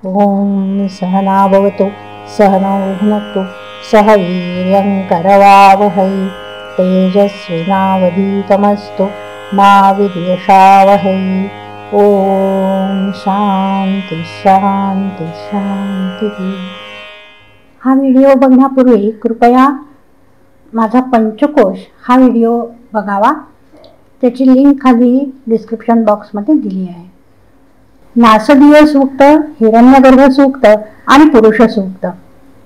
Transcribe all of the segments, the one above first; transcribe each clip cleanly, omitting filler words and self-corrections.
ओम सहना भवतु सहनौ भुनक्तु सह वीर्यं करवावहै तेजस्विनावधीतमस्तु मा विद्विषावहै। ओम शांती शांती शांती। हा व्हिडिओ बघण्यापूर्वी कृपया माझा पंचकोश हा व्हिडिओ बघावा। त्याची लिंक खाली डिस्क्रिप्शन बॉक्समध्ये दिली आहे। नासदीय सूक्त, हिरण्यगर्भ सूक्त आणि पुरुष सूक्त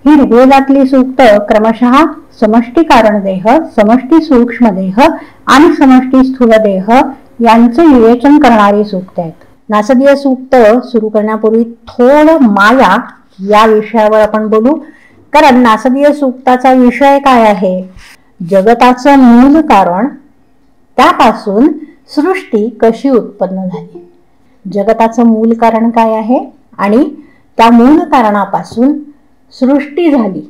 ही ऋग्वेदातली सूक्त क्रमशः समष्टी कारण देह, समष्टी सूक्ष्म देह आणि समष्टी स्थूल देह यांचे विवेचन करणारी सूक्त आहेत। नासदीय सूक्त सुरू करण्यापूर्वी थोडं माया या विषयावर आपण बोलू, कारण नासदीय सूक्ताचा विषय काय आहे? जगताचं मूल कारण, त्यापासून सृष्टी कशी उत्पन्न झाली। जगताचं मूल कारण काय आहे आणि त्या मूल कारणापासून सृष्टी झाली,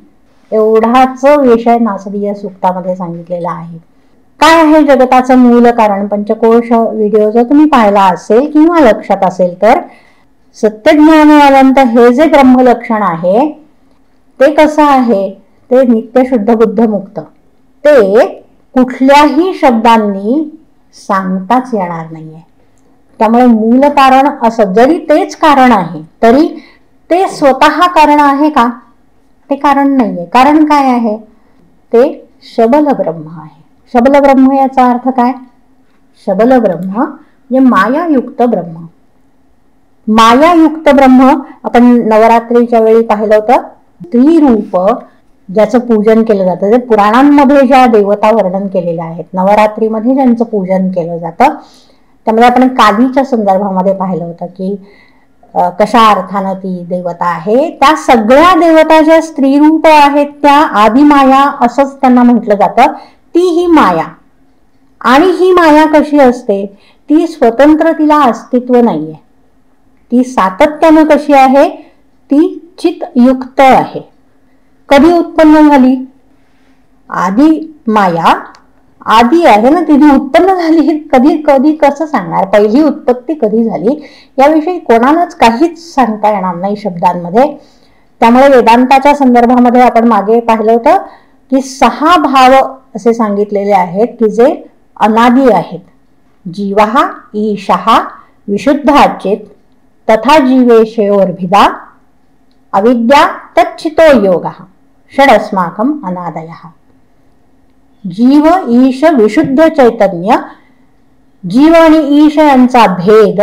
एवढाच विषय नासदीय सूक्तामध्ये सांगितलेला आहे। काय आहे जगताचं मूल कारण? पंचकोश व्हिडिओ जर तुम्ही पाहिला असेल किंवा लक्षात असेल तर सत्यज्ञान अनंत हे जे ब्रह्मलक्षण आहे ते कसं आहे? ते नित्य शुद्ध बुद्ध मुक्त, ते कुठल्याही शब्दांनी सांगताच येणार नाहीये। त्यामुळे मूल कारण असं जरी तेच कारण आहे तरी ते स्वतः कारण आहे का? ते कारण नाहीये। कारण काय आहे? ते शबल ब्रह्म आहे। शबल ब्रह्म याचा अर्थ काय? शबल ब्रह्म म्हणजे मायायुक्त ब्रह्म। मायायुक्त ब्रह्म आपण नवरात्रीच्या वेळी पाहिलं होतं। त्रिरूप ज्याचं पूजन केलं जातं, जे पुराणांमध्ये ज्या देवता वर्णन केलेल्या आहेत, नवरात्रीमध्ये ज्यांचं पूजन केलं जातं, त्यामध्ये आपण कालीच्या संदर्भामध्ये पाहिलं होतं की कशा अर्थानं ती देवता आहे। त्या सगळ्या देवता ज्या स्त्रीरूप आहेत त्या आदिमाया असंच त्यांना म्हटलं जातं। ती ही माया, आणि ही माया कशी असते? ती स्वतंत्र, तिला अस्तित्व नाहीये। ती सातत्यानं कशी आहे? ती चितयुक्त आहे। कधी उत्पन्न झाली? आदी माया आदी आहे ना, तिने उत्पन्न झाली कधी कधी कसं सांगणार? पहिली उत्पत्ती कधी झाली याविषयी कोणालाच काहीच सांगता येणार नाही शब्दांमध्ये। त्यामुळे वेदांताच्या संदर्भामध्ये आपण मागे पाहिलं होतं की 6 भाव असे सांगितलेले आहेत की जे अनादी आहेत। जीवः ईशः विशुद्धाचित तथा जीवेशयोर्भिदा अविद्या तच्चितो योगः षडस्माकं अनादयः। जीव ईश विशुद्ध चैतन्य, जीव आणि ईश यांचा भेद,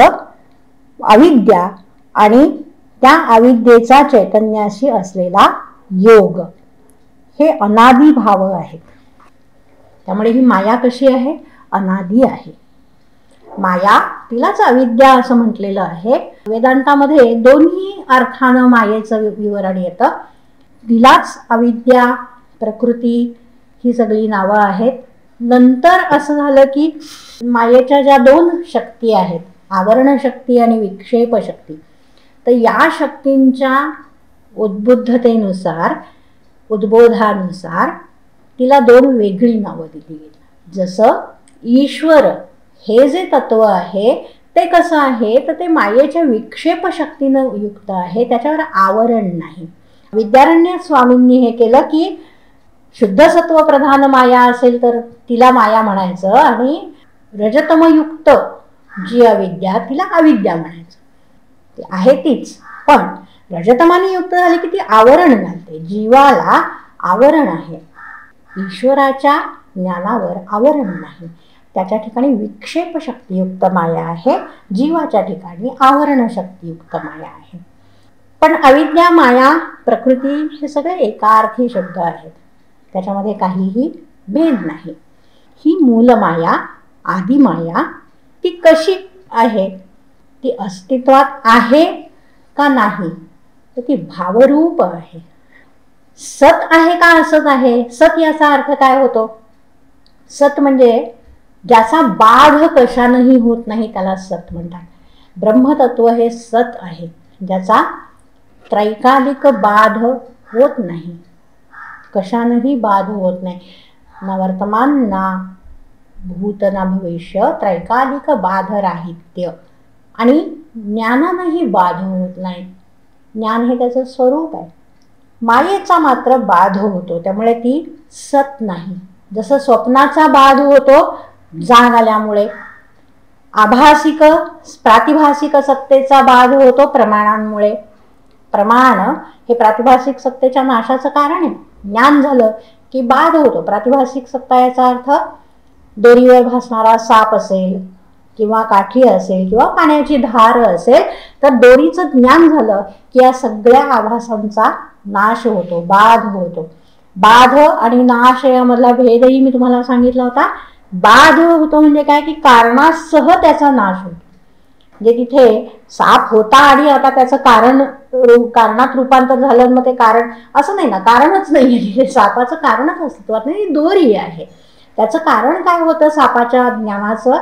अविद्या आणि त्या अविद्येचा चैतन्याशी असलेला योग, हे अनादी भाव आहेत। त्यामुळे ही माया कशी आहे? अनादी आहे। माया, तिलाच अविद्या असं म्हटलेलं आहे। वेदांतामध्ये दोन्ही अर्थानं मायेचं विवरण येतं। तिलाच अविद्या, प्रकृती ही सगळी नावं आहेत। नंतर असं झालं की मायेच्या ज्या 2 शक्ती आहेत, आवरण शक्ती आणि विक्षेप शक्ती, तर या शक्तींच्या उद्बुद्धतेनुसार, उद्बोधानुसार तिला 2 वेगळी नावं दिली गेली। जसं ईश्वर हे जे तत्व आहे ते कसं आहे? तर ते मायेच्या विक्षेप शक्तीनं युक्त आहे, त्याच्यावर आवरण नाही। विद्यारण्य स्वामींनी हे केलं की शुद्ध सत्व प्रधान माया असेल तर तिला माया म्हणायचं, आणि रजतमयुक्त जी अविद्या तिला अविद्या म्हणायचं। ती आहे तीच, पण रजतमाने युक्त झाली की ती आवरण घालते। जीवाला आवरण आहे, ईश्वराच्या ज्ञानावर आवरण नाही। त्याच्या ठिकाणी विक्षेप शक्तियुक्त माया आहे, जीवाच्या ठिकाणी आवरण शक्तियुक्त माया आहे। पण अविद्या, माया, प्रकृती हे सगळे एकार्थी शब्द आहेत, त्याच्यामध्ये काहीही भेद नाही। ही मूलमाया, आदिमाया, ती कशी आहे? ती अस्तित्वात आहे का नाही? तर ती भावरूप आहे। सत आहे का असत आहे? सत याचा अर्थ काय होतो? सत म्हणजे ज्याचा बाध कशानंही होत नाही त्याला सत म्हणतात। ब्रह्मतत्व हे सत आहे, ज्याचा त्रैकालिक बाध होत नाही, कशानंही बाध होत नाही। ना वर्तमान, ना भूत, ना भविष्य, त्रैकालिक बाध राहित्य, आणि ज्ञानानंही बाध होत नाही। ज्ञान हे त्याचं स्वरूप आहे. मायेचा मात्र बाध होतो, त्यामुळे ती सत नाही. जसं स्वप्नाचा बाध होतो जाग आल्यामुळे, आभासिक प्रातिभासिक सत्तेचा बाध होतो प्रमाणांमुळे. प्रमाण हे प्रातिभासिक सत्तेच्या नाशाचं कारण आहे. ज्ञान झालं की बाध होतो. प्रातिभासिक सत्ता याचा अर्थ दोरीवर भासणारा साप असेल किंवा काठी असेल किंवा पाण्याची धार असेल, तर दोरीचं ज्ञान झालं की या सगळ्या आभासांचा नाश होतो, बाध होतो. बाध आणि नाश यामधला भेदही मी तुम्हाला सांगितला होता. बाध होतो म्हणजे काय की कारणासह त्याचा नाश होतो. म्हणजे तिथे साप होता आणि आता त्याचं कारणात रूपांतर झालं, मग ते कारण असं नाही ना, कारणच नाही आहे. सापाचं कारणच अस्तित्वात नाही, दोरी आहे. त्याचं कारण काय होतं सापाच्या ज्ञानाचं,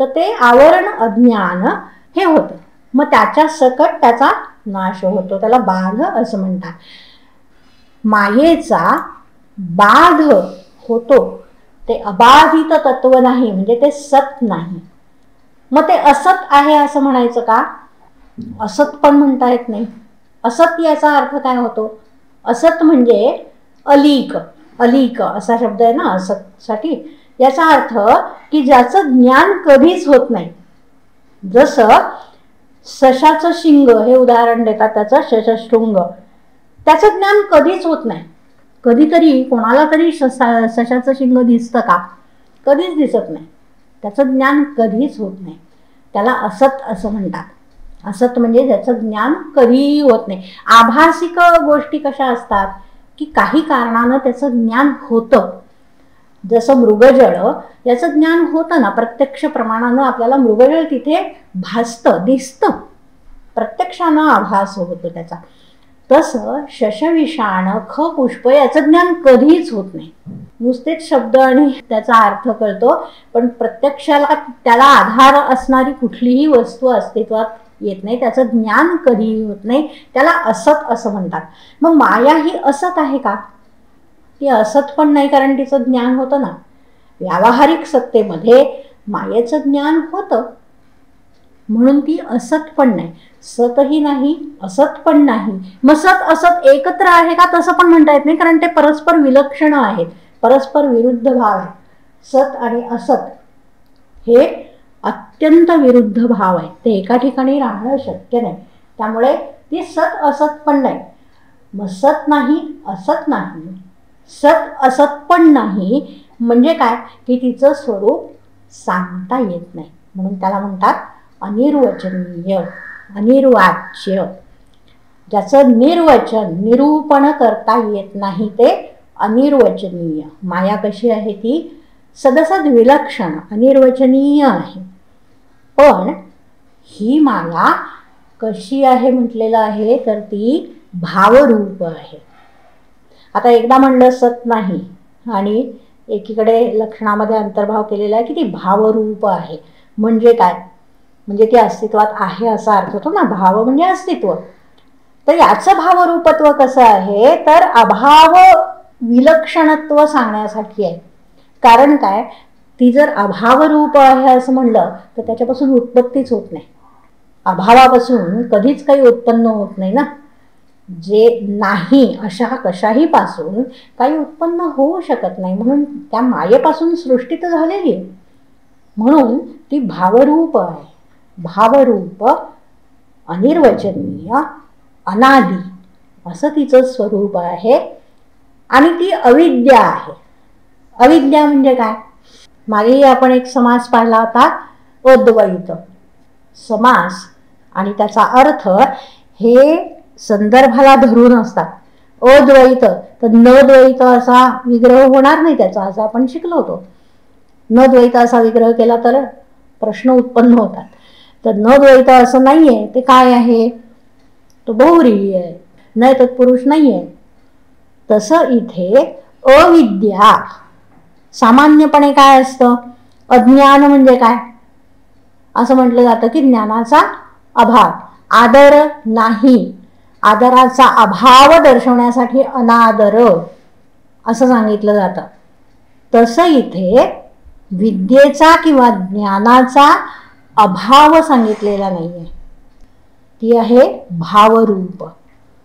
तर ते आवरण अज्ञान हे होतं. मग त्याच्या सकट त्याचा नाश होतो, त्याला बाध असं म्हणतात. मायेचा बाध होतो ते अबाधित तत्व नाही, म्हणजे ते सत नाही. मग ते असत आहे असं म्हणायचं का? असत पण म्हणता येत नाही. असत याचा अर्थ काय होतो? असत म्हणजे अलीक, अलीक असा शब्द आहे ना असत साठी. याचा अर्थ की ज्याचं ज्ञान कधीच होत नाही. जसं सशाचं शिंग हे उदाहरण देतात, त्याचं शशशृंग, त्याचं ज्ञान कधीच होत नाही. कधीतरी कोणाला तरी सशाचं शिंग दिसतं का? कधीच दिसत नाही. त्याचं ज्ञान कधीच होत नाही. त्याला असत असं म्हणतात. असत म्हणजे ज्याचं ज्ञान कधीही होत नाही. आभासिक गोष्टी कशा असतात की काही कारणानं त्याचं ज्ञान होतं. जसं मृगजळ याचं ज्ञान होतं ना, प्रत्यक्ष प्रमाणानं आपल्याला मृगजळ तिथे भासतं, दिसतं, प्रत्यक्षानं आभास होतो त्याचा. तसं शशविषाण ख पुष्प याचं ज्ञान कधीच होत नाही. नुसतेच शब्द आणि त्याचा अर्थ कळतो, पण प्रत्यक्षाला त्याला आधार असणारी कुठलीही वस्तू अस्तित्वात येत नाही, त्याचं ज्ञान कधीही होत नाही. त्याला असत असं म्हणतात. मग माया ही असत आहे का? ती असत पण नाही, कारण तिचं ज्ञान होतं ना. व्यावहारिक सत्तेमध्ये मायेचं ज्ञान होतं, म्हणून ती असत पण नाही. सतही नाही, असत पण नाही. मग सत असत एकत्र आहे का? तसं पण म्हणता येत नाही, कारण ते परस्पर विलक्षण आहेत, परस्पर विरुद्ध भाव आहेत. सत आणि असत हे अत्यंत विरुद्ध भाव आहेत, ते एका ठिकाणी राहणं शक्य नाही. त्यामुळे ती सत असत पण नाही. मग सत नाही, असत नाही, सत असत पण नाही म्हणजे काय की तिचं स्वरूप सांगता येत नाही. म्हणून त्याला म्हणतात अनिर्वचनीय, अनिर्वाच्य. ज्याचं निर्वचन, निरूपण करता येत नाही ते अनिर्वचनीय. माया कशी आहे? ती सदसद विलक्षण अनिर्वचनीय आहे. पण ही माया कशी आहे म्हटलेलं आहे, तर ती भावरूप आहे. आता एकदा म्हणलं सत नाही आणि एकीकडे लक्षणामध्ये अंतर्भाव केलेला आहे की ती भावरूप आहे. म्हणजे काय? म्हणजे ती अस्तित्वात आहे असा अर्थ होतो ना. भाव म्हणजे अस्तित्व. तर याचं भावरूपत्व कसं आहे, तर अभाव विलक्षणत्व सांगण्यासाठी आहे. कारण काय, ती जर अभावरूप आहे असं म्हणलं तर त्याच्यापासून उत्पत्तीच होत नाही. अभावापासून कधीच काही उत्पन्न होत नाही ना. जे नाही अशा कशाही पासून काही उत्पन्न होऊ शकत नाही. म्हणून त्या मायेपासून सृष्टी तर झालेली आहे. म्हणून ती भावरूप आहे. भावरूप, अनिर्वचनीय, अनादी असं तिचं स्वरूप आहे. आणि ती अविद्या आहे. अविद्या म्हणजे काय? मागेही आपण एक समास पाहिला होता, अद्वैत समास, आणि त्याचा अर्थ हे संदर्भाला धरून असतात. अद्वैत तर न द्वैत असा विग्रह होणार नाही त्याचा, असं आपण शिकलो होतो. न द्वैत असा विग्रह केला तर प्रश्न उत्पन्न होतात. तर न द्वैत असं नाहीये, ते काय आहे? तो बहुव्रीही आहे, नाही तत्पुरुष नाहीये. तसं इथे अविद्या सामान्यपणे काय असतं? अज्ञान म्हणजे काय? असं म्हटलं जातं की ज्ञानाचा अभाव, आदर नाही, आदराचा अभाव दर्शवण्यासाठी अनादर असं सांगितलं जातं. तसं इथे विद्येचा किंवा ज्ञानाचा अभाव सांगितलेला नाहीये. ती आहे भावरूप.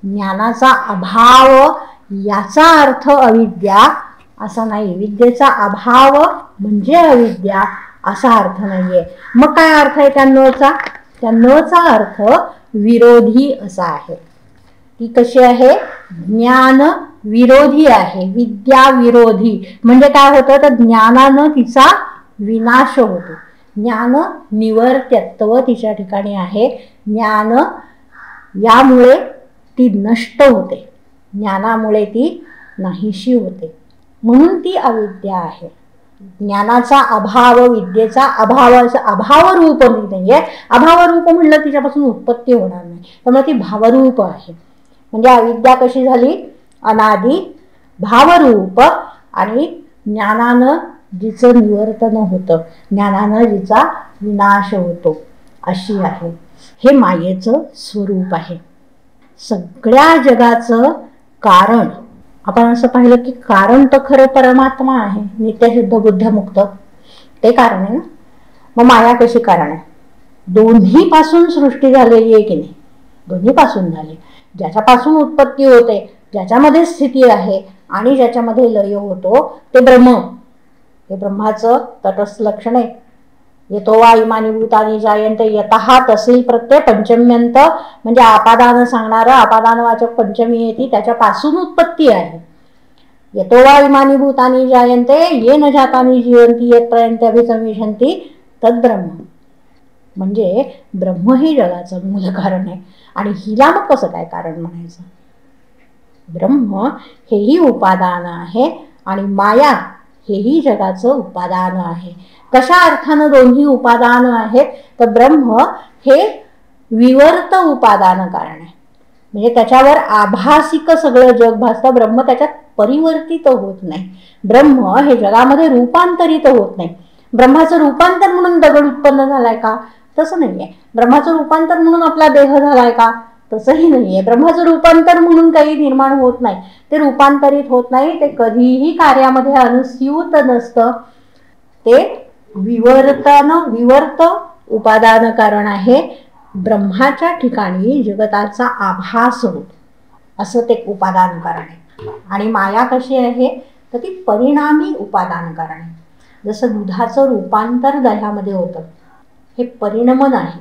ज्ञानाचा अभाव याचा अर्थ अविद्या असा नाही. विद्येचा अभाव म्हणजे अविद्या असा अर्थ नाहीये. मग काय अर्थ आहे त्या नचा? त्या नचा अर्थ विरोधी असा आहे. ती कशी आहे? ज्ञान विरोधी आहे, विद्या विरोधी. म्हणजे काय होतं तर ज्ञानानं तिचा विनाश होतो. ज्ञान निवर्त्यत्व तिच्या ठिकाणी आहे. ज्ञान यामुळे ती नष्ट होते, ज्ञानामुळे ती नाहीशी होते, म्हणून ती अविद्या आहे. ज्ञानाचा अभाव, विद्येचा अभाव, अभाव रूप नाहीये. अभाव रूप म्हणलं तिच्यापासून उत्पत्ती होणार नाही, त्यामुळे ती भावरूप आहे. म्हणजे अविद्या कशी झाली? अनादी भावरूप, आणि ज्ञानानं जिचं निवर्तन होतं, ज्ञानानं जिचा विनाश होतो अशी आहे. हे मायेचं स्वरूप आहे. सगळ्या जगाचं कारण आपण असं पाहिलं की कारण तर खरं परमात्मा आहे, नित्यशुद्ध बुद्धमुक्त, ते कारण आहे ना. मग माया कशी कारण आहे? दोन्ही पासून सृष्टी झालेली आहे की नाही? दोन्ही पासून झाली. ज्याच्यापासून उत्पत्ती होते, ज्याच्यामध्ये स्थिती आहे आणि ज्याच्यामध्ये लय होतो ते ब्रह्म. हे ब्रह्माचं तटस्थ लक्षण आहे. येतो वा इमानी भूतानी जायन्ते यतः तस्मिन् प्रत्यय पंचम्यंत, म्हणजे आपादान सांगणारं आपादानवाचक पंचमी येते, त्याच्यापासून उत्पत्ती आहे. येतो वा इमानी भूतानी जायन्ते येन जातानि जीवन्ति यत्पर्यंत अभिसंविशन्ति तद्ब्रह्म. म्हणजे ब्रह्म हे जगाचं मूल कारण आहे. आणि हिला मग कसं काय कारण म्हणायचं? ब्रह्म हेही उपादान आहे आणि माया हेही जगाचं उपादान आहे. कशा अर्थानं दोन्ही उपादान आहेत? तर ब्रह्म हे विवर्त उपादान कारण आहे, म्हणजे त्याच्यावर आभासिक सगळं जग भासतं. ब्रह्म त्याच्यात परिवर्तित होत नाही. ब्रह्म हे जगामध्ये रूपांतरित होत नाही. ब्रह्माचं रूपांतर म्हणून दगड उत्पन्न झालाय का? तसं नाहीये. ब्रह्माचं रूपांतर म्हणून आपला देह झालाय का? तसंही नाहीये. ब्रह्माचं रूपांतर म्हणून काही निर्माण होत नाही, ते रूपांतरित होत नाही, ते कधीही कार्यामध्ये अनुस्यूत नसतं. ते विवर्त उपादान कारण आहे. ब्रह्माच्या ठिकाणी जगताचा आभास होतो असं ते उपादान कारण आहे. आणि माया कशी आहे तर ती परिणामी उपादान कारण आहे. जसं दुधाचं रूपांतर दह्यामध्ये होतं, हे परिणमन आहे,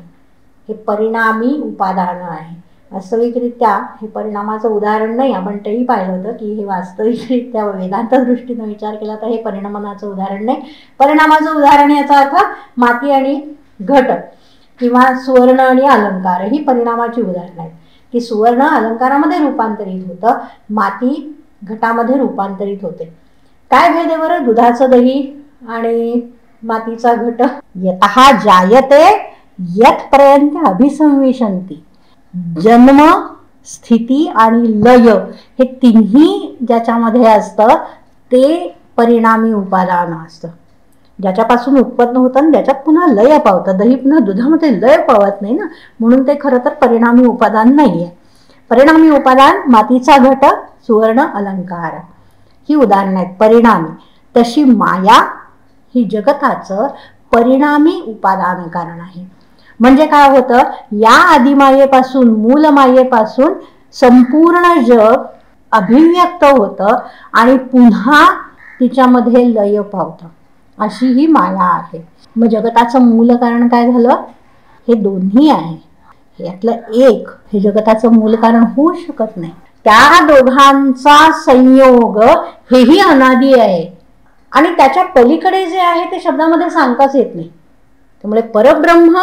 हे परिणामी उपादान आहे. वास्तविकरित्या हे परिणामाचं उदाहरण नाही, आपण तेही पाहिलं होतं की हे वास्तविकरित्या वेदांत दृष्टीनं विचार केला तर हे परिणामाचं उदाहरण नाही. परिणामाचं उदाहरण याचा अर्थ माती आणि घट किंवा सुवर्ण आणि अलंकार ही परिणामाची उदाहरणं आहेत. की सुवर्ण अलंकारामध्ये रूपांतरित होतं, माती घटामध्ये रूपांतरित होते. काय भेद आहे बरं दुधाचं दही आणि मातीचा घट? यतः जायते यत्पर्यंत अभिसंविशन्ति. जन्म, स्थिती आणि लय हे तिन्ही ज्याच्यामध्ये असतं ते परिणामी उपादान असतं. ज्याच्यापासून उत्पन्न होतं आणि ज्याच्यात पुन्हा लय पावतं. दही पुन्हा दुधामध्ये लय पावत नाही ना, म्हणून ते खरं तर परिणामी उपादान नाही आहे. परिणामी उपादान मातीचा घट, सुवर्ण, अलंकार ही उदाहरणं आहेत परिणामी. तशी माया ही जगताचं परिणामी उपादान कारण आहे. म्हणजे काय होतं, या आदिमायेपासून, मूल मायेपासून संपूर्ण जग अभिव्यक्त होतं आणि पुन्हा तिच्यामध्ये लय पावतं, अशी ही माया आहे. मग जगताचं मूल कारण काय झालं? हे दोन्ही आहे. यातलं एक हे जगताचं मूल कारण होऊ शकत नाही. त्या दोघांचा संयोग हेही अनादी आहे आणि त्याच्या पलीकडे जे आहे ते शब्दामध्ये सांगताच येत नाही. त्यामुळे परब्रह्म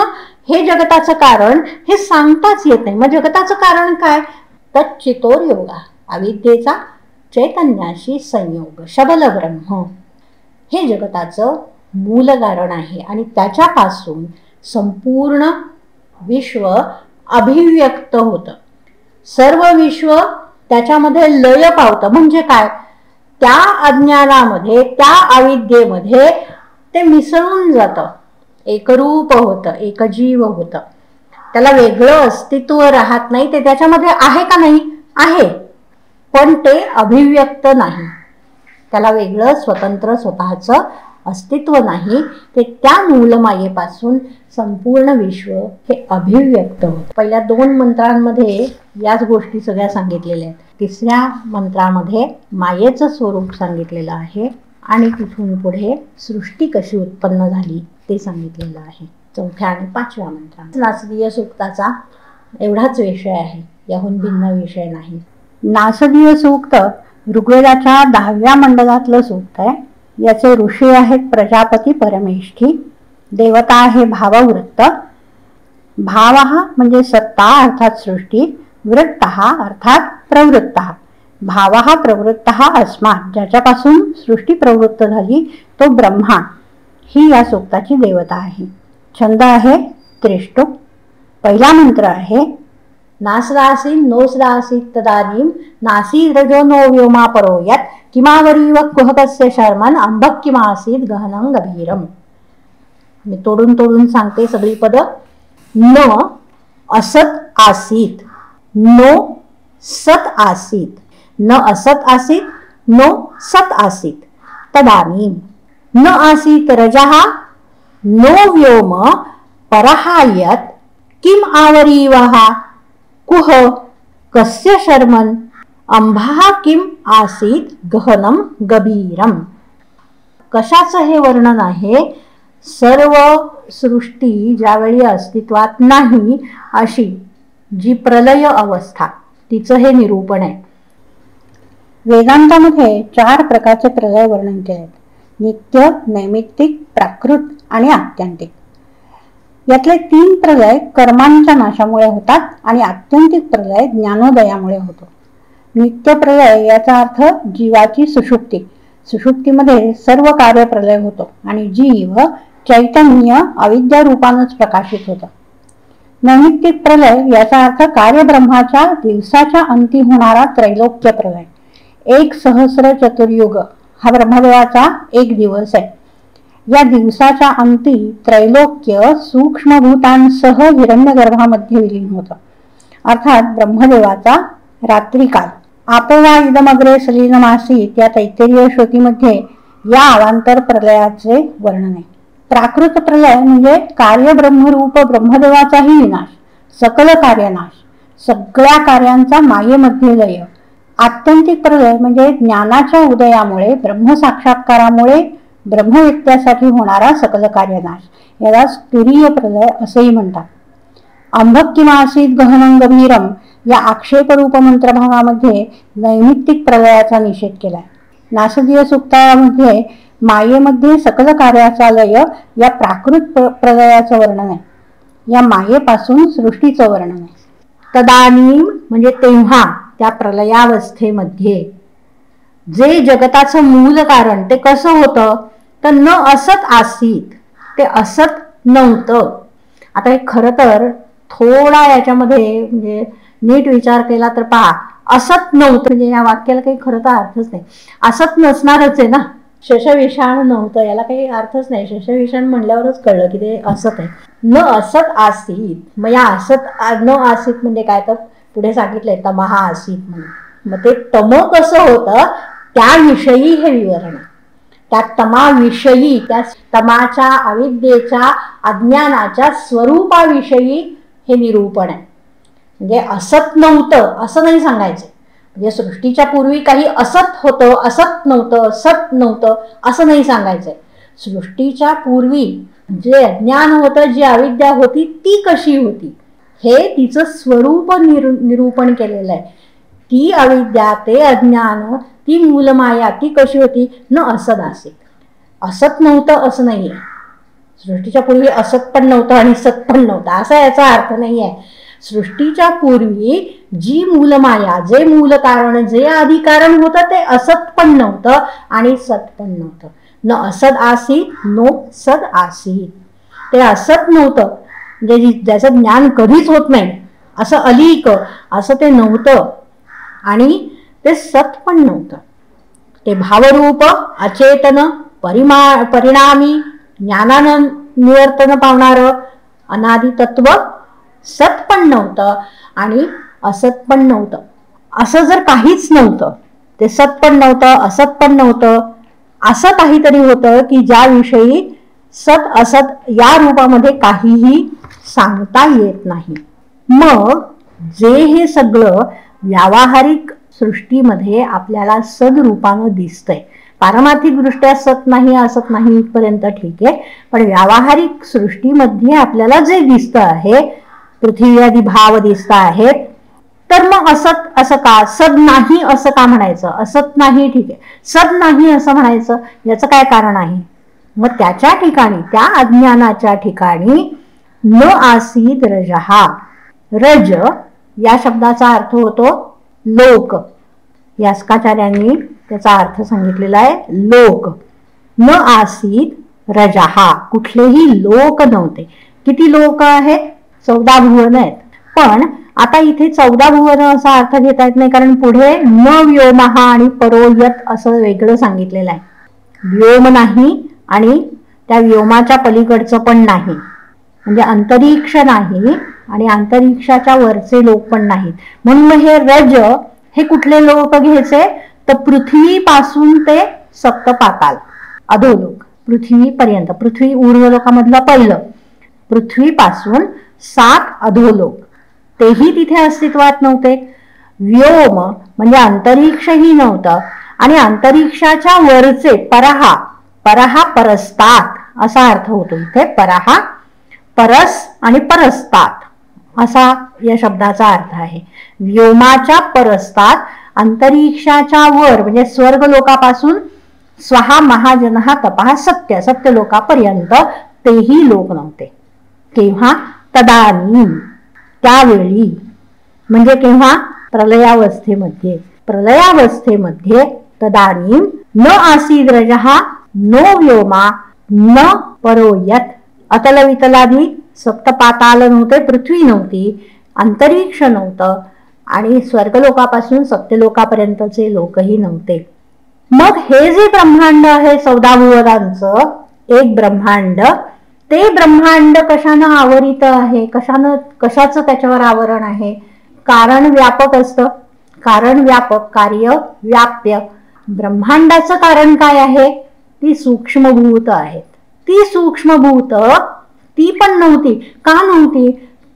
हे जगताचं कारण हे सांगताच येत नाही. मग जगताचं कारण काय? तच्चितोर योगा, अविद्येचा चैतन्याशी संयोग, शबल ब्रह्म हे जगताचं मूल कारण आहे. आणि त्याच्यापासून संपूर्ण विश्व अभिव्यक्त होतं. सर्व विश्व त्याच्यामध्ये लय पावतं. म्हणजे काय? त्या अज्ञानामध्ये, त्या अविद्येमध्ये ते मिसळून जातं, एकरूप होतं, एकजीव होतं. त्याला वेगळं अस्तित्व राहत नाही. ते त्याच्यामध्ये आहे का नाही? आहे, पण ते अभिव्यक्त नाही. त्याला वेगळं स्वतंत्र स्वतःचं अस्तित्व नाही. ते त्या मूलमायेपासून संपूर्ण विश्व हे अभिव्यक्त होत. पहिल्या 2 मंत्रांमध्ये याच गोष्टी सगळ्या सांगितलेल्या आहेत. तिसऱ्या मंत्रामध्ये मायेचं स्वरूप सांगितलेलं आहे आणि तिथून पुढे सृष्टी कशी उत्पन्न झाली ते सांगितलेलं आहे. 4थ्या आणि 5व्या मंत्रात नासदीय सूक्ताचा एवढाच विषय आहे, याहून भिन्न विषय नाही. नासदीय सूक्त ऋग्वेदाच्या 10व्या मंडलातलं सूक्त आहे. याचे ऋषी आहेत प्रजापती परमेष्ठी, देवता आहे भाववृत्त. भाव म्हणजे सत्ता अर्थात सृष्टी, वृत्त अर्थात प्रवृत्त. भाव प्रवृत्त अस्मात्, ज्याच्यापासून सृष्टी प्रवृत्त झाली तो ब्रह्मा, ही या सूक्ताची देवता आहे. छंद आहे त्रिष्टुप. पहिला मंत्र आहे नासदासी नोसदासी तदानीम नासी रजो नो व्योमा परो यत् किमावरीव कुहकस्य शर्मन अंबक किमासीत गहनं गभीरम. मी तोडून तोडून सांगते सगळी पद. न असत आसीत, नो सत आसीत, न असत आसीत, नो सत आसीत. तदानीम न आसीत रजः नो व्योम परहायत किम आवरीवः कुह कस्य शर्मन अंबा किम आसीत गहनम गभीरम. कशाचं हे वर्णन आहे? सर्व सृष्टी ज्यावेळी अस्तित्वात नाही अशी जी प्रलय अवस्था, तिचं हे निरूपण आहे. वेदांतामध्ये 4 प्रकारचे प्रलय वर्णन केले आहेत. नित्य, नैमित्तिक, प्राकृत आणि आत्यंतिक. यातले 3 प्रलय कर्मांच्या नाशामुळे होतात आणि आत्यंतिक प्रलय ज्ञानोदयामुळे होतो. नित्य प्रलय याचा अर्थ जीवाची सुषुप्ती. सुषुप्तीमध्ये सर्व कार्य प्रलय होतो आणि जीव चैतन्य अविद्या रूपानच प्रकाशित होतं. नैमित्तिक प्रलय याचा अर्थ कार्यब्रह्माच्या दिवसाच्या अंती होणारा त्रैलोक्य प्रलय. 1 सहस्र चतुर्युग हा ब्रह्मदेवाचा 1 दिवस आहे. या दिवसाच्या अंती त्रैलोक्य सूक्ष्मभूतांसह हिरण्यगर्भामध्ये विलीन होतं. अर्थात ब्रह्मदेवाचा रात्रिकाल. आपोवा इदमग्रे सलीलमासीत या तैत्तिरीय श्रुतीमध्ये या अवांतर प्रलयाचे वर्णन आहे. प्राकृत प्रलय म्हणजे कार्यब्रह्मरूप ब्रह्मदेवाचाही विनाश, सकल कार्यनाश, सगळ्या कार्यांचा मायेमध्ये लय. आत्यंतिक प्रलय म्हणजे ज्ञानाच्या उदयामुळे, ब्रह्मसाक्षात्कारामुळे ब्रह्मविद्यासाठी होणारा सकल कार्यनाश. याला तुरीय प्रलय असेही म्हणतात. अंबक किमासीत गहनं गभीरम या आक्षेपरूप मंत्रभागामध्ये नैमित्तिक प्रलयाचा निषेध केलाय. नासदीय सूक्तामध्ये मायेमध्ये सकल कार्याचा लय या प्राकृत प्रलयाचं वर्णन आहे. या मायेपासून सृष्टीचं वर्णन आहे. तदानीम म्हणजे तेव्हा, त्या प्रलयावस्थेमध्ये जे जगताचं मूल कारण ते कसं होतं तर न असत आसीत, ते असत नव्हतं. आता हे खरं तर थोडा याच्यामध्ये म्हणजे नीट विचार केला तर पहा, असत नव्हतं म्हणजे या वाक्याला काही खरं तर अर्थच नाही. असत नसणारच आहे ना, शशविषाण नव्हतं याला काही अर्थच नाही. शशविषाण म्हणल्यावरच कळलं की ते असत आहे. न असत आसीत, मग या असत न आसीत म्हणजे काय तर पुढे सांगितलंय तमहा आसीत म्हणून. मग ते तम कसं होतं त्याविषयी हे विवरण. त्या तमाविषयी, त्या तमाच्या अविद्येच्या अज्ञानाच्या स्वरूपाविषयी हे निरूपण आहे. म्हणजे असत नव्हतं असं नाही सांगायचं. म्हणजे सृष्टीच्या पूर्वी काही असत होतं, असत नव्हतं, सत नव्हतं असं नाही सांगायचंय. सृष्टीच्या पूर्वी जे अज्ञान होतं, जी अविद्या होती ती कशी होती हे तिचं स्वरूप निरूपण केलेलं आहे. ती अविद्या, ते अज्ञान, ती मूलमाया ती कशी होती न असत आसीत. असत नव्हतं असं नाहीये. सृष्टीच्या पूर्वी असत पण नव्हतं आणि सत पण नव्हतं असा याचा अर्थ नाही आहे. सृष्टीच्या पूर्वी जी मूलमाया, जे मूल कारण, जे आधी कारण होतं ते असत पण नव्हतं आणि सत पण नव्हतं. न असत आसीत नो सद आसीत. ते असत नव्हतं म्हणजे ज्याचं ज्ञान कधीच होत नाही असं अलीक, असं ते नव्हतं आणि ते सत पण नव्हतं. ते भावरूप, अचेतन, परिणामी, ज्ञानानं निवर्तन पावणारं अनादि तत्व सत पण नव्हतं आणि असत पण नव्हतं. असं जर काहीच नव्हतं, ते सत पण नव्हतं, असत पण नव्हतं, असं काहीतरी होतं की ज्याविषयी सत असत या रूपामध्ये काहीही सांगता येत नाही. मग जे हे सगळं व्यावहारिक सृष्टीमध्ये आपल्याला सदरूपानं दिसतंय, पारमार्थिक दृष्ट्या सत नाही असत नाही इथपर्यंत ठीक आहे, पण व्यावहारिक सृष्टीमध्ये आपल्याला जे दिसतं आहे, पृथ्वी आदी भाव दिसत आहेत, तर मग असत असं का, सद नाही असं का म्हणायचं? असत नाही ठीक आहे, सद नाही असं म्हणायचं याचं काय कारण आहे? मग त्याच्या ठिकाणी, त्या अज्ञानाच्या ठिकाणी न आसीद रजहा, रज या शब्दाचा अर्थ होतो लोक. यास्काचार्यांनी त्याचा अर्थ सांगितलेला आहे लोक. न आसीद रजहा, कुठलेही लोक नव्हते. किती लोक आहेत? 14 भुवन आहेत. पण आता इथे 14 भुवन असा अर्थ घेता येत नाही, कारण पुढे न व्योमहा आणि परोयत असं वेगळं सांगितलेलं आहे. व्योम नाही आणि त्या व्योमाच्या पलीकडचं पण नाही, म्हणजे अंतरिक्ष नाही आणि अंतरिक्षाच्या वरचे लोक पण नाहीत. म्हणून हे रज हे कुठले लोक घ्यायचे? तर पृथ्वीपासून ते सप्तपाताल अधोलोक, पृथ्वीपर्यंत, पृथ्वी ऊर्ध्वलोकामधलं पहिलं, पृथ्वीपासून 7 अधोलोक, तेही तिथे अस्तित्वात नव्हते. व्योम म्हणजे अंतरिक्षही नव्हतं आणि अंतरिक्षाच्या वरचे परहा, परहा परस्तात असा अर्थ होतो इथे. परहा परस आणि परस्तात असा या शब्दाचा अर्थ आहे. व्योमाच्या परस्तात, अंतरिक्षाच्या वर म्हणजे स्वर्ग लोकापासून स्वहा महाजनहा तपहा सत्य, सत्य लोकापर्यंत तेही लोक नव्हते. केव्हा? तदानीम, त्यावेळी. म्हणजे केव्हा? प्रलयावस्थेमध्ये. प्रलयावस्थेमध्ये तदानीम न आसीद रजहा नो व्योमा न परोयत, अतल वितलादी सप्तपाताल नव्हते, पृथ्वी नव्हती, अंतरिक्ष नव्हतं आणि स्वर्गलोकापासून सत्यलोकापर्यंतचे लोकही नव्हते. मग हे जे ब्रह्मांड आहे 14 भुवनांचं एक ब्रह्मांड, ते ब्रह्मांड कशानं आवरित आहे? कशाचं त्याच्यावर आवरण आहे? कारण व्यापक असतं. कारण व्यापक, कार्य व्याप्य. ब्रह्मांडाचं कारण काय आहे? ती सूक्ष्मभूत आहेत. ती सूक्ष्मभूत ती पण नव्हती. का नव्हती?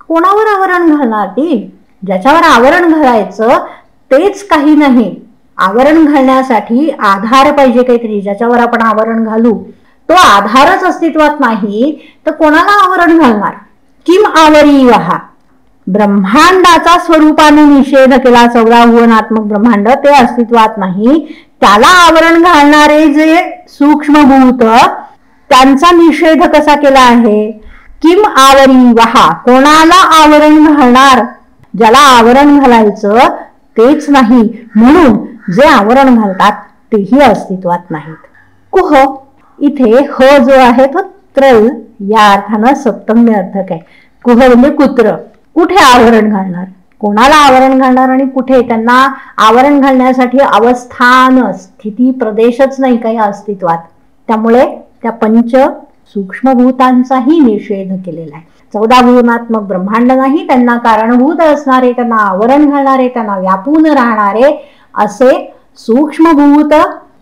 कोणावर आवरण घालणार ती? ज्याच्यावर आवरण घालायचं तेच काही नाही. आवरण घालण्यासाठी आधार पाहिजे काहीतरी, ज्याच्यावर आपण आवरण घालू. तो आधारच अस्तित्वात नाही तर कोणाला आवरण घालणार? किम आवरी वहा. ब्रह्मांडाचा स्वरूपाने निषेध केला. 14 भुवनात्मक ब्रह्मांड ते अस्तित्वात नाही, त्याला आवरण घालणारे जे सूक्ष्मभूत, त्यांचा निषेध कसा केला आहे? किम आवरी वहा, कोणाला आवरण घालणार? ज्याला आवरण घालायचं तेच नाही, म्हणून जे आवरण घालतात तेही अस्तित्वात नाहीत. कुह, इथे ह जो आहे तो त्रल या अर्थानं सप्तम्य अर्थक आहे. कुह म्हणजे कुत्र. कुठे आवरण घालणार? कोणाला आवरण घालणार आणि कुठे? त्यांना आवरण घालण्यासाठी अवस्थान, स्थिती, प्रदेशच नाही काही अस्तित्वात. त्यामुळे त्या पंच सूक्ष्मभूतांचाही निषेध केलेला आहे. 14 भुवनात्मक ब्रह्मांड नाही, त्यांना कारणभूत असणारे, त्यांना आवरण घालणारे, त्यांना व्यापून राहणारे असे सूक्ष्मभूत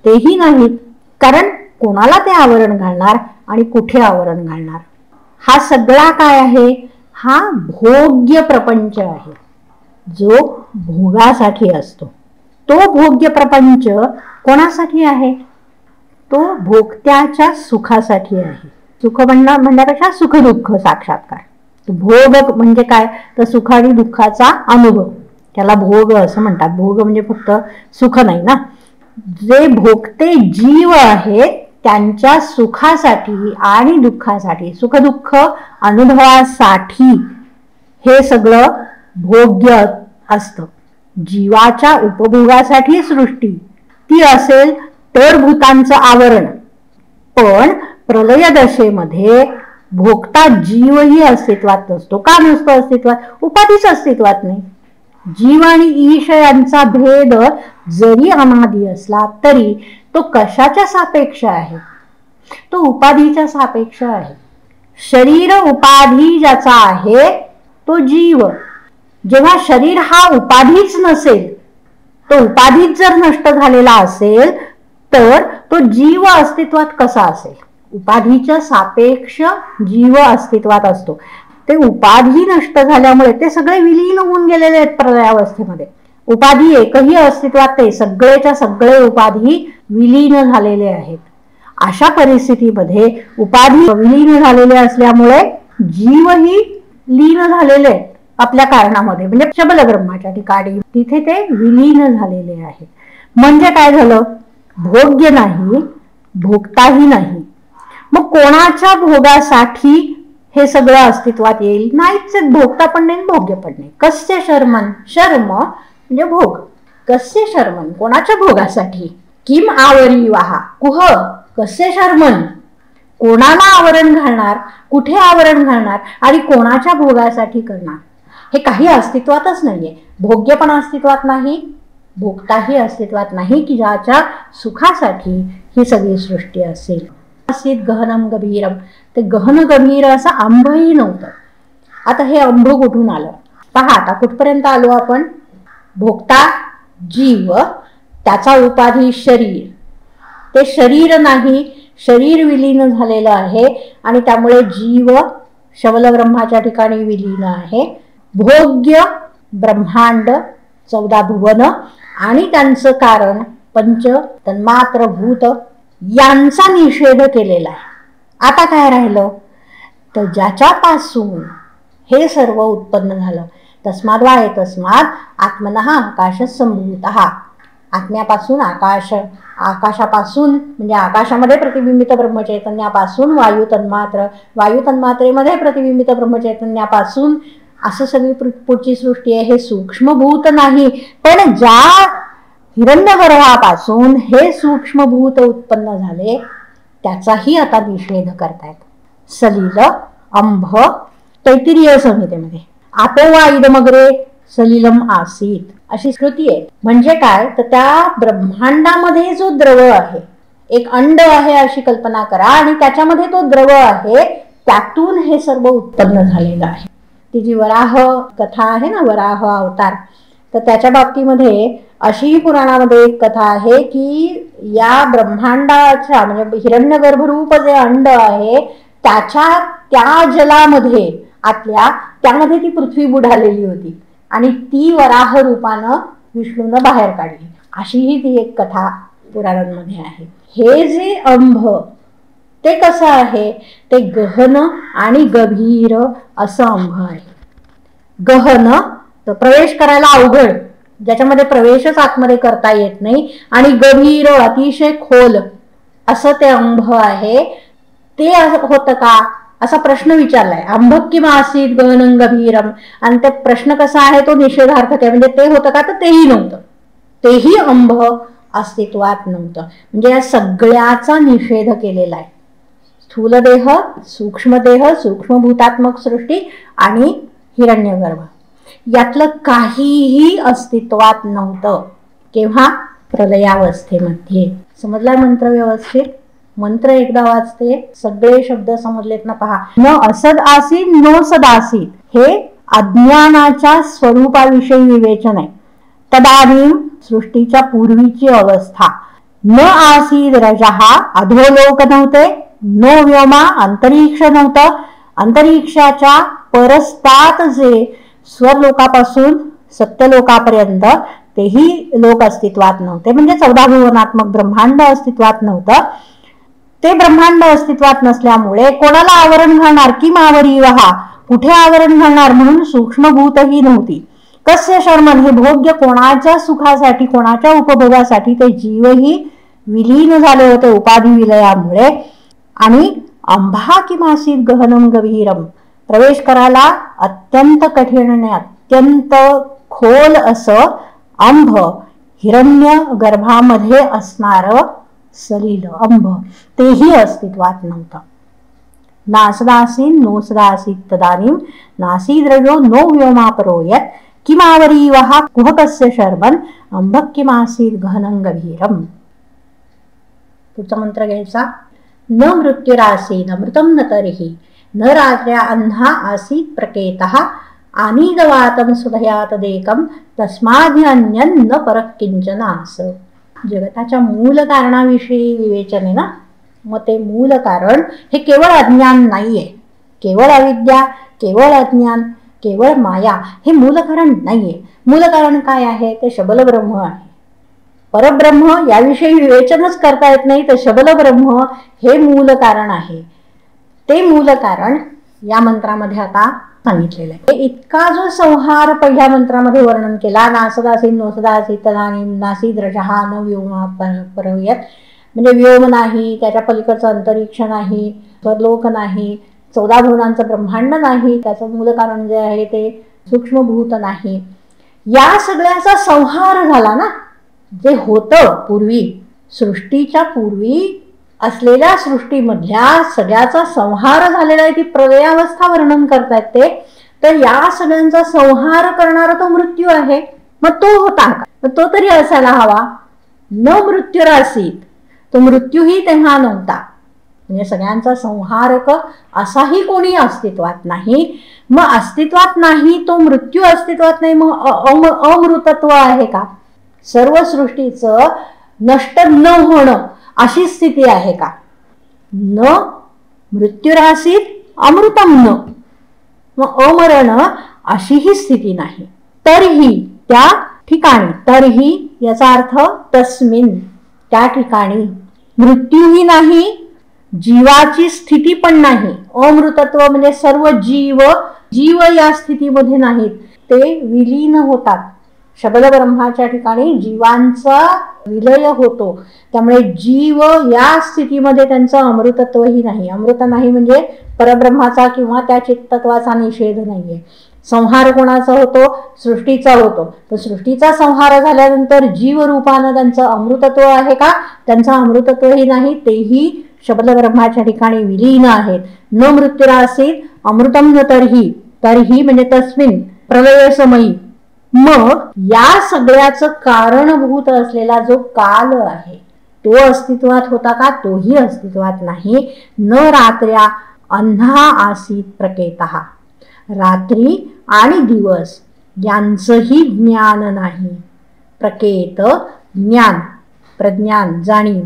तेही नाहीत. कारण कोणाला ते आवरण घालणार आणि कुठे आवरण घालणार? हा सगळा काय आहे? हा भोग्य प्रपंच आहे, जो भोगासाठी असतो. तो भोग्य प्रपंच कोणासाठी आहे? तो भोगत्याच्या सुखासाठी आहे. सुख म्हणण्यापेक्षा सुख दुःख साक्षात्कार. भोग म्हणजे काय? तर सुख आणि दुःखाचा अनुभव, त्याला भोग असं म्हणतात. भोग म्हणजे फक्त सुख नाही ना. जे भोगते जीव आहेत त्यांच्या सुखासाठी आणि दुःखासाठी, सुख दुःख अनुभवासाठी हे सगळं भोग्य असतं. जीवाच्या उपभोगासाठी सृष्टी ती असेल तर भूतांचं आवरण. पण प्रलय दशेमध्ये भोगता जीवही अस्तित्वात नसतो. का नसतो अस्तित्वात? उपाधीच अस्तित्वात नाही. जीव आणि ईश यांचा भेद जरी अनादी असला तरी तो कशाच्या सापेक्ष आहे? तो उपाधीच्या सापेक्ष आहे. शरीर उपाधी ज्याचा आहे तो जीव. जेव्हा शरीर हा उपाधीच नसेल, तो उपाधीच जर नष्ट झालेला असेल तर तो जीव अस्तित्वात कसा असेल? उपाधीच्या सापेक्ष जीव अस्तित्वात असतो. ते उपाधी नष्ट झाल्यामुळे ते सगळे विलीन होऊन गेलेले आहेत प्रलयावस्थेमध्ये. उपाधी एकही अस्तित्वात नाही, सगळेच्या सगळे उपाधी विलीन झालेले आहेत. अशा परिस्थितीमध्ये उपाधी विलीन झालेले असल्यामुळे जीवही लीन झालेले आहेत आपल्या कारणामध्ये, म्हणजे शबल ब्रह्माच्या ठिकाणी तिथे ते विलीन झालेले आहेत. म्हणजे काय झालं, भोग्य नाही, भोगताही नाही. मग कोणाच्या भोगासाठी हे सगळं अस्तित्वात येईल? नाहीच, भोगता पण नाही, भोग्य पण नाही. कस्य शर्मन, शर्म म्हणजे भोग. कस्य शर्मन, कोणाच्या भोगासाठी. किम आवरीवाहा, कुह, कस्य शर्मन, कोणाला आवरण घालणार, कुठे आवरण घालणार आणि कोणाच्या भोगासाठी करणार. हे काही अस्तित्वातच नाहीये. भोग्य पण अस्तित्वात नाही, भोगताही अस्तित्वात नाही की ज्याच्या सुखासाठी ही सगळी सृष्टी असेल. असित गहनम गभीरम, ते गहन गभीर असं आंबही नव्हतं. आता हे आंब कुठून आलं पहा. आता कुठपर्यंत आलो आपण. भोगता जीव, त्याचा उपाधी शरीर. ते शरीर नाही, शरीर विलीन झालेलं आहे आणि त्यामुळे जीव शबल ब्रह्माच्या ठिकाणी विलीन आहे. भोग्य ब्रह्मांड 14 भुवन आणि त्यांचं कारण पंच तन्मात्र भूत यांचा निषेध केलेला आहे. आता काय राहिलं, तर ज्याच्यापासून हे सर्व उत्पन्न झालं. तस्माद वा तस्माद आत्मनः आकाश संभूतः, आत्म्यापासून आकाश, आकाशापासून म्हणजे आकाशामध्ये प्रतिबिंबित ब्रह्मचैतन्यापासून वायू तन्मात्र, वायू तन्मात्रेमध्ये प्रतिबिंबित ब्रह्मचैतन्यापासून असं सगळी पुढची सृष्टी आहे. हे सूक्ष्मभूत नाही, पण ज्या हिरण्यगर्भापासून हे सूक्ष्मभूत उत्पन्न झाले त्याचाही आता निषेध करतायत. सलील अंभ तैत्तिरीय संहितेमध्ये आपोवा इदमग्रे सलिलम आसीत अशी श्रुती आहे. म्हणजे काय, तर त्या ब्रह्मांडामध्ये जो द्रव आहे, एक अंड आहे अशी कल्पना करा आणि त्याच्यामध्ये तो द्रव आहे, त्यातून हे सर्व उत्पन्न झालेलं आहे. ती जी वराह कथा आहे ना, वराह अवतार, तर त्याच्या बाबतीमध्ये अशी पुराणामध्ये एक कथा आहे की या ब्रह्मांडाच्या म्हणजे हिरण्यगर्भरूप जे अंड आहे त्या जलामध्ये आतल्या त्यामध्ये ती पृथ्वी बुडालेली होती आणि ती वराह रूपानं विष्णूनं बाहेर काढली. अशीही ती एक कथा पुराणांमध्ये आहे. हे जे अंभ ते कसं आहे, ते गहन आणि गभीर असं अंभ आहे. गहन तर प्रवेश करायला अवघड, ज्याच्यामध्ये प्रवेशच आतमध्ये करता येत नाही, आणि गभीर अतिशय खोल असं ते अंभ आहे. ते होतं का असा प्रश्न विचारलाय. अंभक किंवा आसीत गहनं गभीरम, आणि ते प्रश्न कसा आहे तो निषेधार्थक आहे. म्हणजे ते होतं का, तर तेही नव्हतं, तेही अंभ अस्तित्वात नव्हतं. म्हणजे या सगळ्याचा निषेध केलेला आहे. स्थूलदेह, सूक्ष्मदेह, सूक्ष्मभूतात्मक सृष्टी आणि हिरण्यगर्भ यातलं काहीही अस्तित्वात नव्हतं. केव्हा, प्रलयावस्थेमध्ये. समजलाय मंत्र व्यवस्थित? मंत्र एकदा वाचते, सगळे शब्द समजलेत ना पहा. न असद आसीत नो सदासीत, हे अज्ञानाच्या स्वरूपाविषयी विवेचन आहे. तदानीम सृष्टीच्या पूर्वीची अवस्था. न आसीद रजहा, अधोलोक नव्हते. नो व्योमा, अंतरिक्ष नव्हतं. अंतरिक्षाच्या परस्तात जे स्वरलोकापासून सत्यलोकापर्यंत तेही लोक अस्तित्वात नव्हते. म्हणजे 14 भुवनात्मक ब्रह्मांड अस्तित्वात नव्हतं. ते ब्रह्मांड अस्तित्वात नसल्यामुळे कोणाला आवरण घालणार, की मावरी वहा, कुठे आवरण घालणार, म्हणून सूक्ष्मभूतही नव्हती. कस्य शर्मन, हे भोग्य कोणाच्या सुखासाठी, कोणाच्या उपभोगासाठी ते जीवही विलीन झाले होते उपाधी विलयामुळे. आणि अंभा किमासीत गहनम गभीरम, प्रवेश करायला अत्यंत कठीण आणि अत्यंत खोल असं अंभ, हिरण्य गर्भामध्ये असणार सलील अंभ, तेही अस्तित्वात नव्हतं. नासदासीन नो सदासीत तदानीम नासीद्रजो नो व्योमापरोयत किमावरी वहा कुहकस्य शर्मन अंभक किमासीत गहनं गभीरम. पुढचा मंत्र घ्यायचा. न मृत्युरासीन अमृतम न तर्हि न रात्र्या अंधा आसीत प्रकेतः आनीदवातम सुधयात देकम तस्माद्यन्यं न परः किंचन आस. जगताच्या मूल कारणाविषयी विवेचन आहे ना. मग ते मूल कारण हे केवळ अज्ञान नाहीये, केवळ अविद्या, केवळ अज्ञान, केवळ माया हे मूल कारण नाहीये. मूल कारण काय आहे? ते शबल ब्रह्म आहे. परब्रह्म याविषयी विवेचनच करता येत नाही, तर शबल ब्रह्म हे मूल कारण आहे. ते मूल कारण या मंत्रामध्ये आता सांगितलेलं आहे. इतका जो संहार पहिल्या मंत्रामध्ये वर्णन केला, नासदासी नोसदासी तदानी नासी द्रजहा न व्योमा परयत, म्हणजे व्योम नाही, त्याच्या पलीकडचं अंतरिक्ष नाही, स्वलोक नाही, 14 भुवनांचं ब्रह्मांड नाही, त्याचं मूल कारण जे आहे ते सूक्ष्मभूत नाही, या सगळ्याचा संहार झाला ना. जे होतं पूर्वी, सृष्टीच्या पूर्वी असलेल्या सृष्टीमधल्या सगळ्याचा संहार झालेला आहे. ती प्रलयावस्था वर्णन करतायत ते. तर या सगळ्यांचा संहार करणारा तो मृत्यू आहे. मग तो होता का? तो तरी असायला हवा. न मृत्युरासीत, तो मृत्यूही तेव्हा नव्हता. म्हणजे सगळ्यांचा संहारक असाही कोणी अस्तित्वात नाही. मग अस्तित्वात नाही तो मृत्यू, अस्तित्वात नाही मग अमृतत्व आहे का? सर्व सृष्टीचं नष्ट न होणं अशी स्थिती आहे का? न मृत्युरासीत अमृतम न, मग अमरण अशी ही स्थिती नाही. तरीही त्या ठिकाणी, तरीही याचा अर्थ तस्मिन, त्या ठिकाणी मृत्यूही नाही, जीवाची स्थिती पण नाही. अमृतत्व म्हणजे सर्व जीव या स्थितीमध्ये नाहीत, ते विलीन होतात. शबल ब्रह्माच्या ठिकाणी जीवांचा विलय होतो. त्यामुळे जीव या स्थितीमध्ये त्यांचं अमृतत्वही नाही. अमृत नाही म्हणजे परब्रह्माचा किंवा त्या चित्तत्वाचा निषेध नाहीये. संहार कोणाचा होतो? सृष्टीचा होतो. तर सृष्टीचा संहार झाल्यानंतर जीव रूपानं त्यांचं अमृतत्व आहे का? त्यांचं अमृतत्वही नाही, तेही शबल ब्रह्माच्या ठिकाणी विलीन आहेत. न मृत्युरासीत अमृतम न तरीही, तरीही म्हणजे तस्मिन प्रलय समयी. मग या सगळ्याचं कारणभूत असलेला जो काल आहे तो अस्तित्वात होता का? तोही अस्तित्वात नाही. न रात्र्या अंधा आसीत प्रकेतः, रात्री आणि दिवस यांचंही ज्ञान नाही. प्रकेत ज्ञान, प्रज्ञान, जाणीव,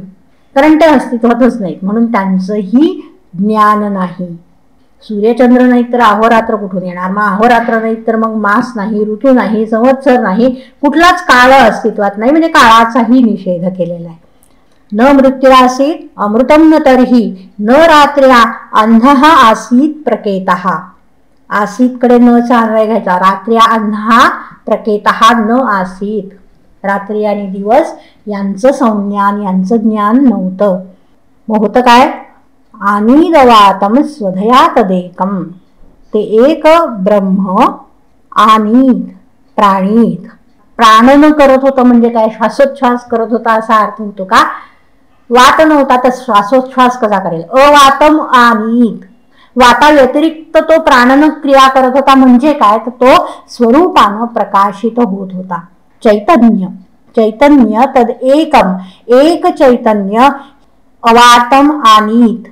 कारण ते अस्तित्वातच नाहीत म्हणून त्यांचंही ज्ञान नाही. सूर्यचंद्र नाही तर अहोरात्र कुठून येणार? मग अहोरात्र नाही तर मग मास नाही, ऋतू नाही, संवत्सर नाही, कुठलाच काळ अस्तित्वात नाही. म्हणजे काळाचाही निषेध केलेला आहे. न मृत्युरासीत अमृतम न तरीही, न रात्र्या अंधः आसीत प्रकेतः. आसीत कडे न चालवाय घ्यायचा. रात्र्या अंधः प्रकेतः न आसीत, रात्री आणि दिवस यांचं संज्ञान, यांचं ज्ञान नव्हतं. मग होतं काय? आनीदवातम स्वधया तदेकम, ते एक ब्रह्म आनीत, प्राणीत, प्राणन करत होतं. म्हणजे काय? श्वासोच्छ्वास करत होता असा अर्थ होतो का? वात नव्हता तर श्वासोच्छ्वास कसा करेल? अवातम आनीत, वाता व्यतिरिक्त तो प्राणन क्रिया करत होता. म्हणजे काय? तर तो स्वरूपानं प्रकाशित होत होता. चैतन्य, चैतन्य तद एकम, एक चैतन्य अवातम आनीत,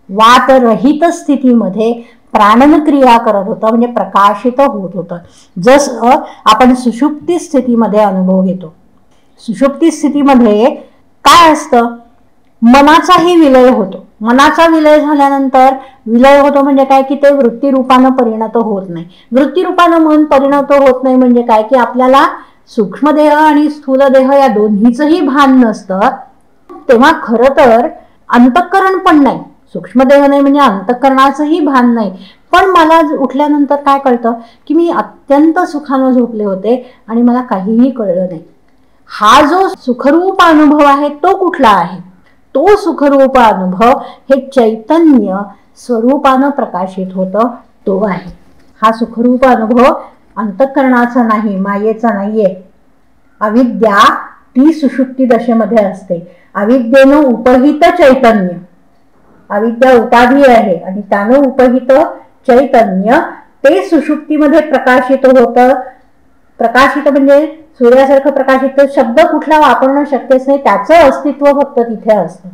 वातरहित स्थितीमध्ये प्राणन क्रिया करत होतं. म्हणजे प्रकाशित होत होतं. जसं आपण सुषुप्ती स्थितीमध्ये अनुभव घेतो. सुषुप्ती स्थितीमध्ये काय असतं? मनाचाही विलय होतो. मनाचा विलय झाल्यानंतर, विलय होतो म्हणजे काय? की ते वृत्तीरूपानं परिणत होत नाही. वृत्तीरूपानं मन परिणत होत नाही म्हणजे काय? की आपल्याला सूक्ष्मदेह आणि स्थूलदेह या दोन्हीचंही भान नसतं. तेव्हा खरं तर अंतःकरण पण नाही, सूक्ष्मदेह नाही म्हणजे अंतःकरणाचंही भान नाही. पण मला उठल्यानंतर काय कळतं? की मी अत्यंत सुखानं झोपले होते आणि मला काहीही कळलं नाही. हा जो सुखरूप अनुभव आहे तो कुठला आहे? तो सुखरूप अनुभव हे चैतन्य स्वरूपानं प्रकाशित होतं, तो आहे. हा सुखरूप अनुभव अंतःकरणाचा नाही, मायेचा नाहीये. अविद्या ती सुषुप्ती दशेमध्ये असते. अविद्येनं उपहित चैतन्य, अविद्या उपाधी आहे आणि त्यानं उपहित चैतन्य ते सुषुप्तीमध्ये प्रकाशित होतं. प्रकाशित म्हणजे सूर्यासारखं प्रकाशित शब्द कुठला वापरणं शक्यच नाही, त्याचं अस्तित्व फक्त तिथे असतं.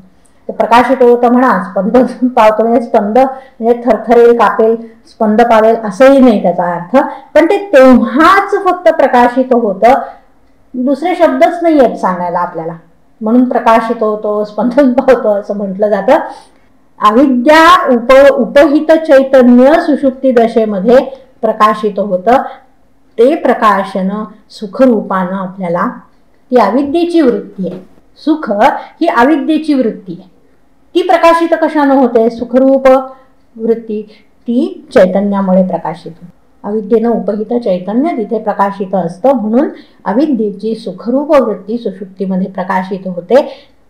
ते प्रकाशित होतं म्हणा, स्पंद पावतो म्हणजे स्पंद म्हणजे थरथरेल, कापेल, स्पंद पावेल असंही नाही त्याचा अर्थ. पण ते तेव्हाच फक्त प्रकाशित होतं, दुसरे शब्दच नाही आहेत सांगायला आपल्याला. म्हणून प्रकाशित होतो, स्पंदन पावतो असं म्हटलं जातं. अविद्या उपहित चैतन्य सुषुप्ती दशेमध्ये प्रकाशित होतं. ते प्रकाशन सुखरूपानं आपल्याला, ती अविद्येची वृत्ती आहे. सुख ही अविद्येची वृत्ती आहे. ती प्रकाशित कशानं होते? सुखरूप वृत्ती ती चैतन्यामुळे प्रकाशित होते. अविद्येनं उपहित चैतन्य तिथे प्रकाशित असतं, म्हणून अविद्येची सुखरूप वृत्ती सुषुप्तीमध्ये प्रकाशित होते.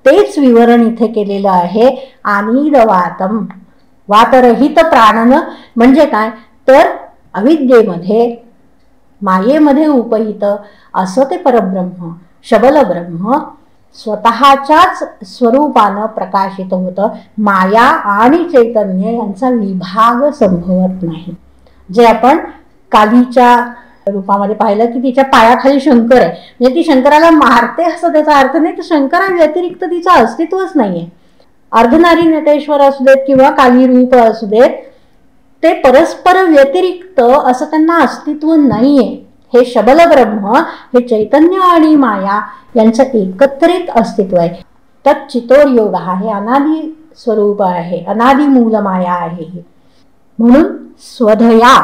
तेच विवरण इथे केलेलं आहे. आनीदवातम, वातरहित प्राणन म्हणजे काय तर अविद्येमध्ये, मायेमध्ये उपहित असं ते परब्रह्म, शबल ब्रह्म स्वतःच्याच स्वरूपानं प्रकाशित होतं. माया आणि चैतन्य यांचा विभाग संभवत नाही. जे आपण कालीच्या रूपामध्ये पाहिलं की तिच्या पायाखाली शंकर आहे, म्हणजे ती शंकराला मारते असं त्याचा अर्थ नाही, तर शंकरा व्यतिरिक्त तिचं अस्तित्वच नाहीये. अर्धनारी नटेश्वर असू देत किंवा काली रूप असू देत, ते परस्पर व्यतिरिक्त असं त्यांना अस्तित्व नाहीये. हे शबल ब्रह्म, हे चैतन्य आणि माया यांचं एकत्रित अस्तित्व आहे. तच्चितोर योग हे अनादि स्वरूप आहे, अनादि मूल माया आहे. म्हणून स्वधया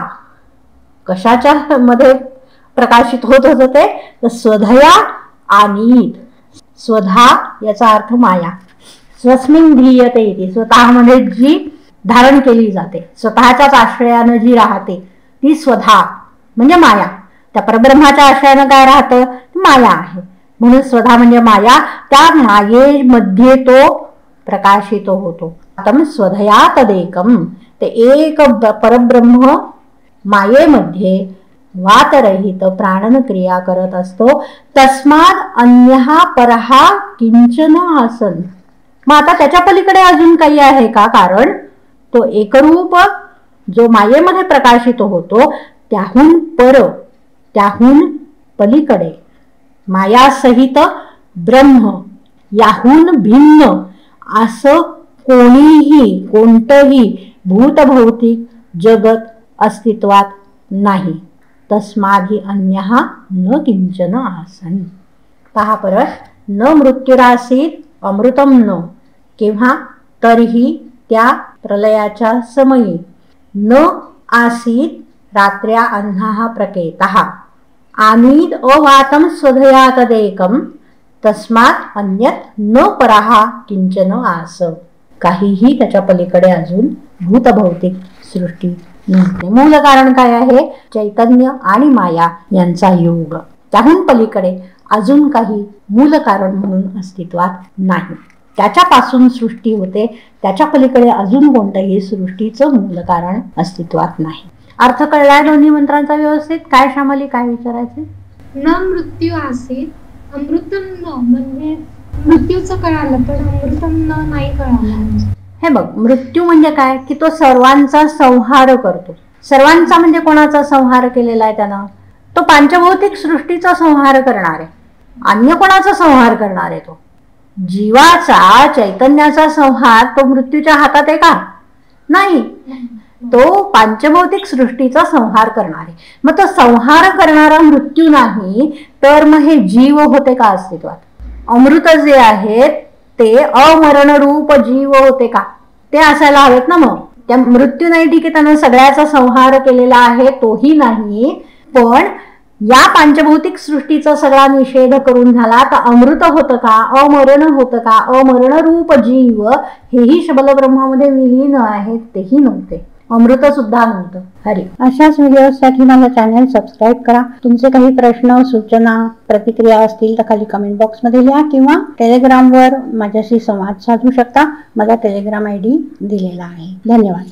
कशाच्या मध्ये प्रकाशित होत होतं ते, तर स्वधया आनीत. स्वधा याचा अर्थ माया. स्वस्मिन ध्रियते इति, स्वतःमध्ये जी धारण केली जाते, स्वतःच्याच आश्रयानं जी राहते ती स्वधा म्हणजे माया. त्या परब्रह्माच्या आश्रयानं काय राहतं? माया आहे. म्हणून स्वधा म्हणजे माया. त्या मायेमध्ये तो प्रकाशित होतो. तम स्वधया तदेकम, ते एक परब्रह्म मायेमध्ये वातरहित प्राणन क्रिया करत असतो. तस्माद अन्यहा परहा किंचन आसन. मग आता त्याच्या पलीकडे अजून काही आहे का? कारण तो एकरूप जो मायेमध्ये प्रकाशित होतो त्याहून पर, त्याहून पलीकडे मायासहित ब्रह्म, याहून भिन्न असं कोणीही, कोणतंही भूतभौतिक जगत अस्तित्वात नाही. तस्मादि अन्यहा न किंचन आसन. पहा परत, न मृत्युरासीत अमृतम न, केव्हा? तरीही त्या प्रलयाच्या समयी. न आसीत रात्र्या अन्नाः प्रकेतः. आनीद अवातम स्वधया तदेकम, तस्मात् अन्यत न परहा किंचन आस. काहीही त्याच्या पलीकडे अजून भूतभौतिक सृष्टी नव्हते. मूल कारण काय आहे? चैतन्य आणि माया यांचा योग. त्याहून पलीकडे अजून काही मूल कारण म्हणून अस्तित्वात नाही. त्याच्यापासून सृष्टी होते, त्याच्या पलीकडे अजून कोणत्याही सृष्टीचं मूल कारण अस्तित्वात नाही. अर्थ कळलाय दोन्ही मंत्रांचा व्यवस्थित? काय श्यामली, काय विचारायचे? न मृत्यू आसीत अमृतम न, म्हणजे मृत्यूचं कळालं पण अमृतम न नाही कळालं. हे बघ, मृत्यू म्हणजे काय की तो सर्वांचा संहार करतो. सर्वांचा म्हणजे कोणाचा संहार केलेला आहे त्यानं? तो पंचभौतिक सृष्टीचा संहार करणार आहे. अन्य कोणाचा संहार करणार आहे? तो जीवाचा, चैतन्याचा संहार तो मृत्यूच्या हातात आहे का? नाही. तो पंचभौतिक सृष्टीचा संहार करणार आहे. मग तो संहार करणारा मृत्यू नाही तर मग हे जीव होते का अस्तित्वात? अमृत जे आहेत ते अमरण रूप जीव होते का? ते असायला हवेत ना. मग त्या मृत्यू नाही, ठीक आहे, त्यानं सगळ्याचा संहार केलेला आहे, तोही नाही, पण या पंचभौतिक सृष्टीचा सगळा निषेध करून झाला तर अमृत होतं का? अमरण होतं का? अमरण रूप जीव हेही शबल ब्रह्मामध्ये विलीन आहेत, तेही नव्हते. अमृत सुद्धा नव्हतं. हरी. अशाच व्हिडिओसाठी माझा चॅनल सबस्क्राईब करा. तुमचे काही प्रश्न, सूचना, प्रतिक्रिया असतील तर खाली कमेंट बॉक्समध्ये लिहा किंवा टेलिग्रामवर माझ्याशी संवाद साधू शकता. माझा टेलिग्राम ID दिलेला आहे. धन्यवाद.